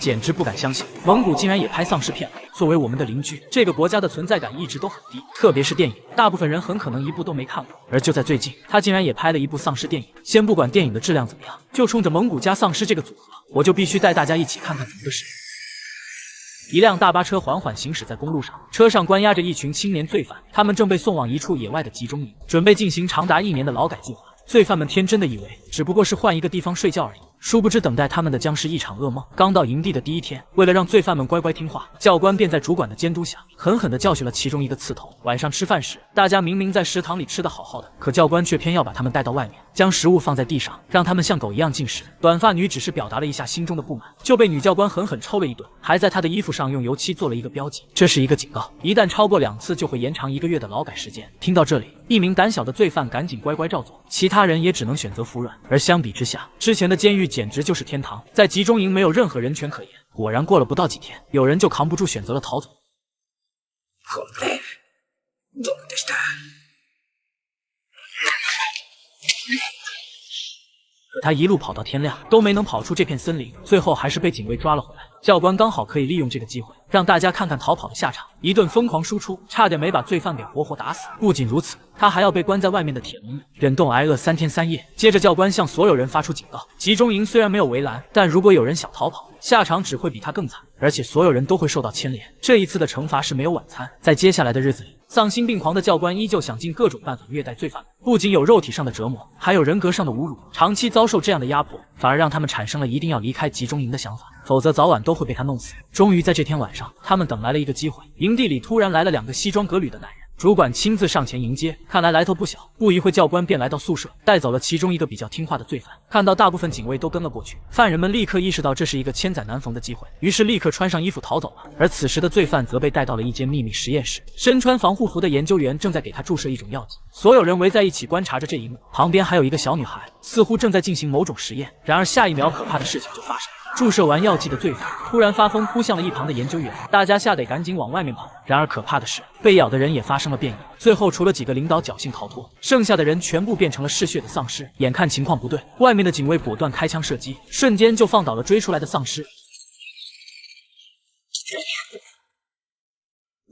简直不敢相信，蒙古竟然也拍丧尸片了。作为我们的邻居，这个国家的存在感一直都很低，特别是电影，大部分人很可能一部都没看过。而就在最近，他竟然也拍了一部丧尸电影。先不管电影的质量怎么样，就冲着蒙古加丧尸这个组合，我就必须带大家一起看看怎么个事。一辆大巴车缓缓行驶在公路上，车上关押着一群青年罪犯，他们正被送往一处野外的集中营，准备进行长达1年的劳改计划。罪犯们天真的以为只不过是换一个地方睡觉而已，殊不知等待他们的将是一场噩梦。刚到营地的第一天，为了让罪犯们乖乖听话，教官便在主管的监督下狠狠地教训了其中一个刺头。晚上吃饭时，大家明明在食堂里吃得好好的，可教官却偏要把他们带到外面，将食物放在地上，让他们像狗一样进食。短发女只是表达了一下心中的不满，就被女教官狠狠抽了一顿，还在她的衣服上用油漆做了一个标记，这是一个警告，一旦超过2次就会延长1个月的劳改时间。听到这里，一名胆小的罪犯赶紧乖乖照做，其他人也只能选择服软。而相比之下，之前的监狱简直就是天堂，在集中营没有任何人权可言。果然过了不到几天，有人就扛不住选择了逃走。可他一路跑到天亮都没能跑出这片森林，最后还是被警卫抓了回来。教官刚好可以利用这个机会，让大家看看逃跑的下场，一顿疯狂输出，差点没把罪犯给活活打死。不仅如此，他还要被关在外面的铁笼里，忍冻挨饿3天3夜。接着教官向所有人发出警告，集中营虽然没有围栏，但如果有人想逃跑，下场只会比他更惨，而且所有人都会受到牵连。这一次的惩罚是没有晚餐。在接下来的日子里，丧心病狂的教官依旧想尽各种办法虐待罪犯们，不仅有肉体上的折磨，还有人格上的侮辱。长期遭受这样的压迫，反而让他们产生了一定要离开集中营的想法，否则早晚都会被他弄死。终于在这天晚上，他们等来了一个机会，营地里突然来了2个西装革履的男人。主管亲自上前迎接，看来来头不小。不一会，教官便来到宿舍，带走了其中一个比较听话的罪犯。看到大部分警卫都跟了过去，犯人们立刻意识到这是一个千载难逢的机会，于是立刻穿上衣服逃走了。而此时的罪犯则被带到了一间秘密实验室，身穿防护服的研究员正在给他注射一种药剂。所有人围在一起观察着这一幕，旁边还有一个小女孩，似乎正在进行某种实验。然而下一秒，可怕的事情就发生了。注射完药剂的罪犯突然发疯，扑向了一旁的研究员，大家吓得赶紧往外面跑。然而可怕的是，被咬的人也发生了变异，最后除了几个领导侥幸逃脱，剩下的人全部变成了嗜血的丧尸。眼看情况不对，外面的警卫果断开枪射击，瞬间就放倒了追出来的丧尸。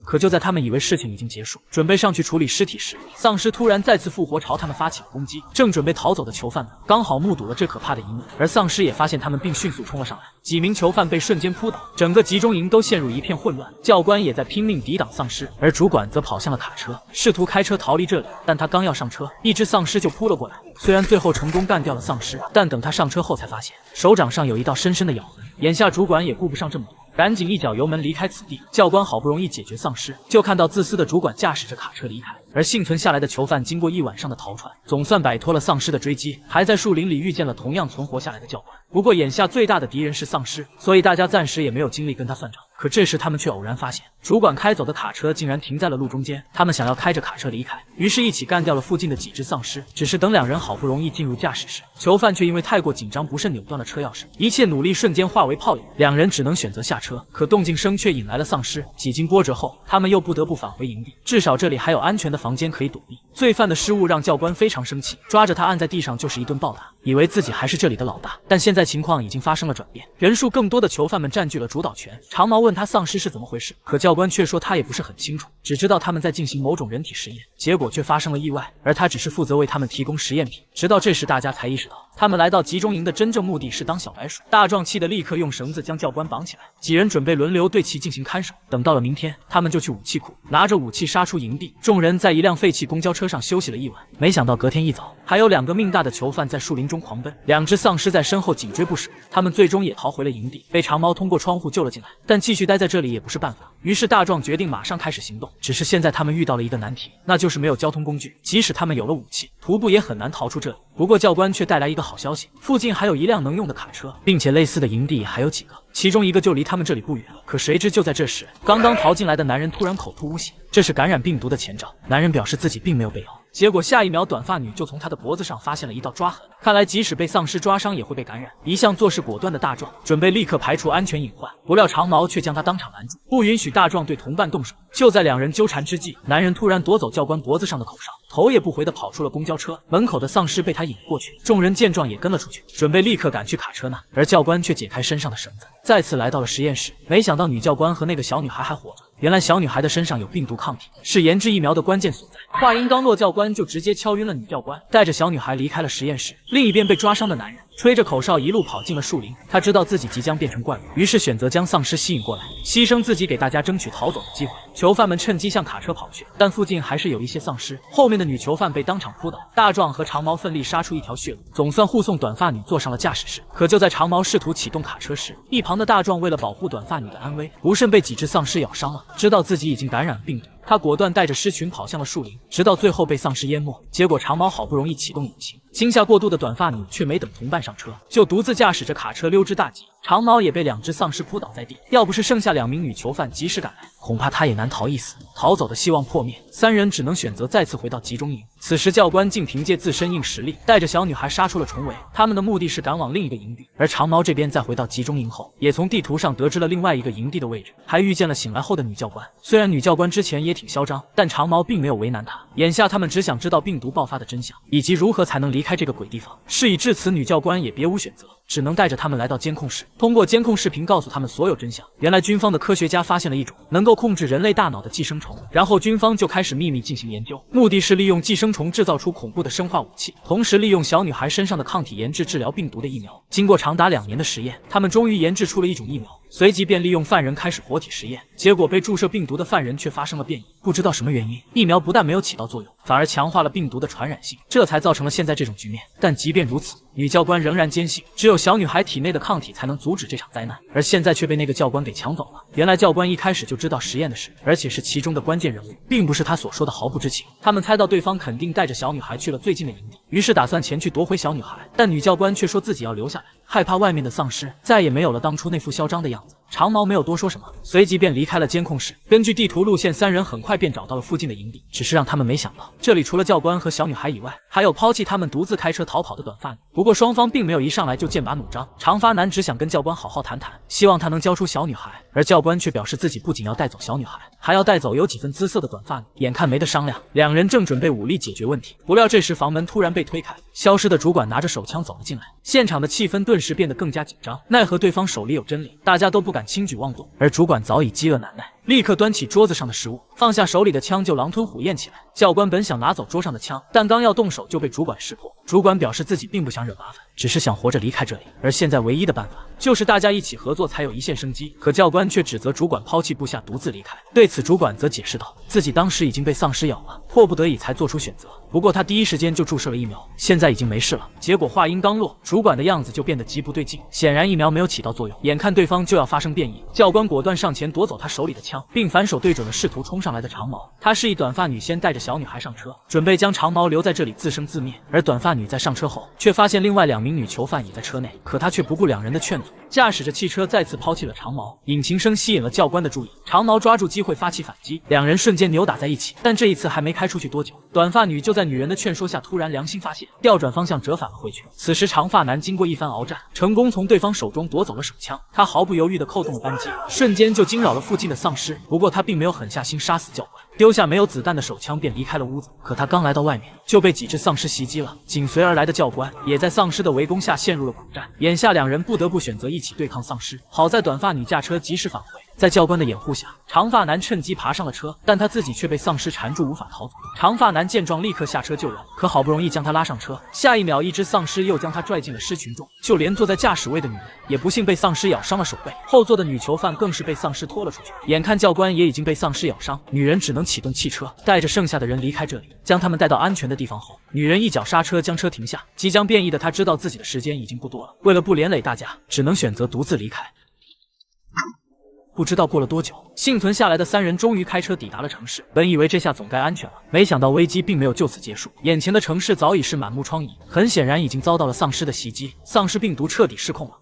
可就在他们以为事情已经结束，准备上去处理尸体时，丧尸突然再次复活，朝他们发起了攻击。正准备逃走的囚犯们刚好目睹了这可怕的一幕，而丧尸也发现他们，并迅速冲了上来。几名囚犯被瞬间扑倒，整个集中营都陷入一片混乱。教官也在拼命抵挡丧尸，而主管则跑向了卡车，试图开车逃离这里。但他刚要上车，一只丧尸就扑了过来。虽然最后成功干掉了丧尸，但等他上车后才发现手掌上有一道深深的咬痕。眼下主管也顾不上这么多，赶紧一脚油门离开此地。教官好不容易解决丧尸，就看到自私的主管驾驶着卡车离开，而幸存下来的囚犯经过一晚上的逃窜，总算摆脱了丧尸的追击，还在树林里遇见了同样存活下来的教官。不过眼下最大的敌人是丧尸，所以大家暂时也没有精力跟他算账。可这时他们却偶然发现，主管开走的卡车竟然停在了路中间，他们想要开着卡车离开，于是一起干掉了附近的几只丧尸。只是等2人好不容易进入驾驶室，囚犯却因为太过紧张不慎扭断了车钥匙，一切努力瞬间化为泡影，2人只能选择下车。可动静声却引来了丧尸，几经波折后，他们又不得不返回营地，至少这里还有安全的房间可以躲避。罪犯的失误让教官非常生气，抓着他按在地上就是一顿暴打，以为自己还是这里的老大。但现在情况已经发生了转变，人数更多的囚犯们占据了主导权。长毛问他丧尸是怎么回事，可教官却说他也不是很清楚，只知道他们在进行某种人体实验，结果却发生了意外，而他只是负责为他们提供实验品。直到这时，大家才意识到他们来到集中营的真正目的是当小白鼠。大壮气得立刻用绳子将教官绑起来，几人准备轮流对其进行看守。等到了明天，他们就去武器库拿着武器杀出营地。众人在一辆废弃公交车上休息了一晚，没想到隔天一早，还有2个命大的囚犯在树林中狂奔，2只丧尸在身后紧追不舍。他们最终也逃回了营地，被长毛通过窗户救了进来。但继续待在这里也不是办法，于是大壮决定马上开始行动。只是现在他们遇到了一个难题，那就是没有交通工具，即使他们有了武器，徒步也很难逃出这里。不过教官却带来一个好消息，附近还有一辆能用的卡车，并且类似的营地还有几个，其中一个就离他们这里不远。可谁知就在这时，刚刚逃进来的男人突然口吐污血，这是感染病毒的前兆。男人表示自己并没有被咬，结果下一秒短发女就从他的脖子上发现了一道抓痕，看来即使被丧尸抓伤也会被感染。一向做事果断的大壮准备立刻排除安全隐患，不料长毛却将他当场拦住，不允许大壮对同伴动手。就在两人纠缠之际，男人突然夺走教官脖子上的口哨，头也不回地跑出了公交车门口的丧尸被他引过去，众人见状也跟了出去，准备立刻赶去卡车那，而教官却解开身上的绳子，再次来到了实验室。没想到女教官和那个小女孩还活着，原来小女孩的身上有病毒抗体，是研制疫苗的关键所在。话音刚落，教官就直接敲晕了女教官，带着小女孩离开了实验室。另一边被抓伤的男人吹着口哨一路跑进了树林，他知道自己即将变成怪物，于是选择将丧尸吸引过来，牺牲自己给大家争取逃走的机会。囚犯们趁机向卡车跑去，但附近还是有一些丧尸，后面的女囚犯被当场扑倒。大壮和长毛奋力杀出一条血路，总算护送短发女坐上了驾驶室。可就在长毛试图启动卡车时，一旁的大壮为了保护短发女的安危，不慎被几只丧尸咬伤了。知道自己已经感染病毒，他果断带着狮群跑向了树林，直到最后被丧尸淹没。结果长毛好不容易启动引擎，惊吓过度的短发女却没等同伴上车，就独自驾驶着卡车溜之大吉。长毛也被两只丧尸扑倒在地，要不是剩下2名女囚犯及时赶来，恐怕他也难逃一死。逃走的希望破灭，三人只能选择再次回到集中营。此时教官竟凭借自身硬实力，带着小女孩杀出了重围。他们的目的是赶往另一个营地，而长毛这边在回到集中营后，也从地图上得知了另外一个营地的位置，还遇见了醒来后的女教官。虽然女教官之前也挺嚣张，但长毛并没有为难她。眼下他们只想知道病毒爆发的真相，以及如何才能离开这个鬼地方。事已至此，女教官也别无选择，只能带着他们来到监控室，通过监控视频告诉他们所有真相。原来军方的科学家发现了一种能够控制人类大脑的寄生虫，然后军方就开始秘密进行研究，目的是利用寄生虫制造出恐怖的生化武器，同时利用小女孩身上的抗体研制治疗病毒的疫苗。经过长达2年的实验，他们终于研制出了一种疫苗，随即便利用犯人开始活体实验。结果被注射病毒的犯人却发生了变异，不知道什么原因，疫苗不但没有起到作用，反而强化了病毒的传染性，这才造成了现在这种局面。但即便如此，女教官仍然坚信只有小女孩体内的抗体才能阻止这场灾难，而现在却被那个教官给抢走了。原来教官一开始就知道实验的事，而且是其中的关键人物，并不是他所说的毫不知情。他们猜到对方肯定带着小女孩去了最近的营地，于是打算前去夺回小女孩，但女教官却说自己要留下来，害怕外面的丧尸再也没有了当初那副嚣张的样子。长毛没有多说什么，随即便离开了监控室。根据地图路线，三人很快便找到了附近的营地，只是让他们没想到，这里除了教官和小女孩以外，还有抛弃他们独自开车逃跑的短发女。不过双方并没有一上来就剑拔弩张，长发男只想跟教官好好谈谈，希望他能交出小女孩，而教官却表示自己不仅要带走小女孩，还要带走有几分姿色的短发女。眼看没得商量，两人正准备武力解决问题，不料这时房门突然被推开，消失的主管拿着手枪走了进来，现场的气氛顿时变得更加紧张。奈何对方手里有真理，大家都不敢轻举妄动，而主管早已饥饿难耐，立刻端起桌子上的食物，放下手里的枪就狼吞虎咽起来。教官本想拿走桌上的枪，但刚要动手就被主管识破。主管表示自己并不想惹麻烦，只是想活着离开这里，而现在唯一的办法就是大家一起合作才有一线生机。可教官却指责主管抛弃部下独自离开，对此主管则解释道，自己当时已经被丧尸咬了，迫不得已才做出选择。不过他第一时间就注射了疫苗，现在已经没事了。结果话音刚落，主管的样子就变得极不对劲，显然疫苗没有起到作用。眼看对方就要发生变异，教官果断上前夺走他手里的枪，并反手对准了试图冲上来的长毛。他示意短发女先带着小女孩上车，准备将长毛留在这里自生自灭。而短发女在上车后，却发现另外2名女囚犯也在车内，可她却不顾两人的劝阻，驾驶着汽车再次抛弃了长毛。引擎声吸引了教官的注意，长毛抓住机会发起反击，两人瞬间扭打在一起。但这一次还没开出去多久，短发女就在女人的劝说下突然良心发现，调转方向折返了回去。此时长发男经过一番鏖战，成功从对方手中夺走了手枪，他毫不犹豫地扣动了扳机，瞬间就惊扰了附近的丧尸。不过他并没有狠下心杀死教官，丢下没有子弹的手枪便离开了屋子。可他刚来到外面，就被几只丧尸袭击了，紧随而来的教官也在丧尸的围攻下陷入了苦战。眼下两人不得不选择一起对抗丧尸。好在短发女驾车及时返回，在教官的掩护下，长发男趁机爬上了车，但他自己却被丧尸缠住，无法逃走。长发男见状立刻下车救人，可好不容易将他拉上车，下一秒一只丧尸又将他拽进了狮群中，就连坐在驾驶位的女人也不幸被丧尸咬伤了手背，后座的女囚犯更是被丧尸拖了出去。眼看教官也已经被丧尸咬伤，女人只能启动汽车，带着剩下的人离开这里。将他们带到安全的地方后，女人一脚刹车将车停下。即将变异的她知道自己的时间已经不多了，为了不连累大家，只能选择独自离开。不知道过了多久，幸存下来的3人终于开车抵达了城市。本以为这下总该安全了，没想到危机并没有就此结束。眼前的城市早已是满目疮痍，很显然已经遭到了丧尸的袭击，丧尸病毒彻底失控了。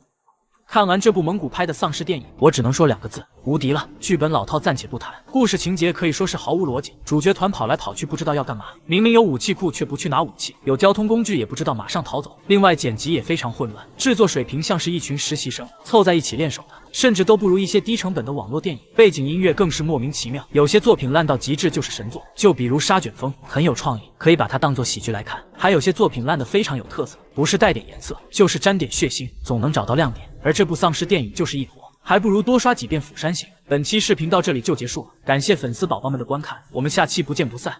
看完这部蒙古拍的丧尸电影，我只能说2个字：无敌了。剧本老套暂且不谈，故事情节可以说是毫无逻辑。主角团跑来跑去，不知道要干嘛，明明有武器库却不去拿武器，有交通工具也不知道马上逃走。另外剪辑也非常混乱，制作水平像是一群实习生凑在一起练手的，甚至都不如一些低成本的网络电影。背景音乐更是莫名其妙，有些作品烂到极致就是神作，就比如《沙卷风》，很有创意，可以把它当作喜剧来看。还有些作品烂得非常有特色，不是带点颜色，就是沾点血腥，总能找到亮点。而这部丧尸电影就是一坨，还不如多刷几遍《釜山行》。本期视频到这里就结束了，感谢粉丝宝宝们的观看，我们下期不见不散。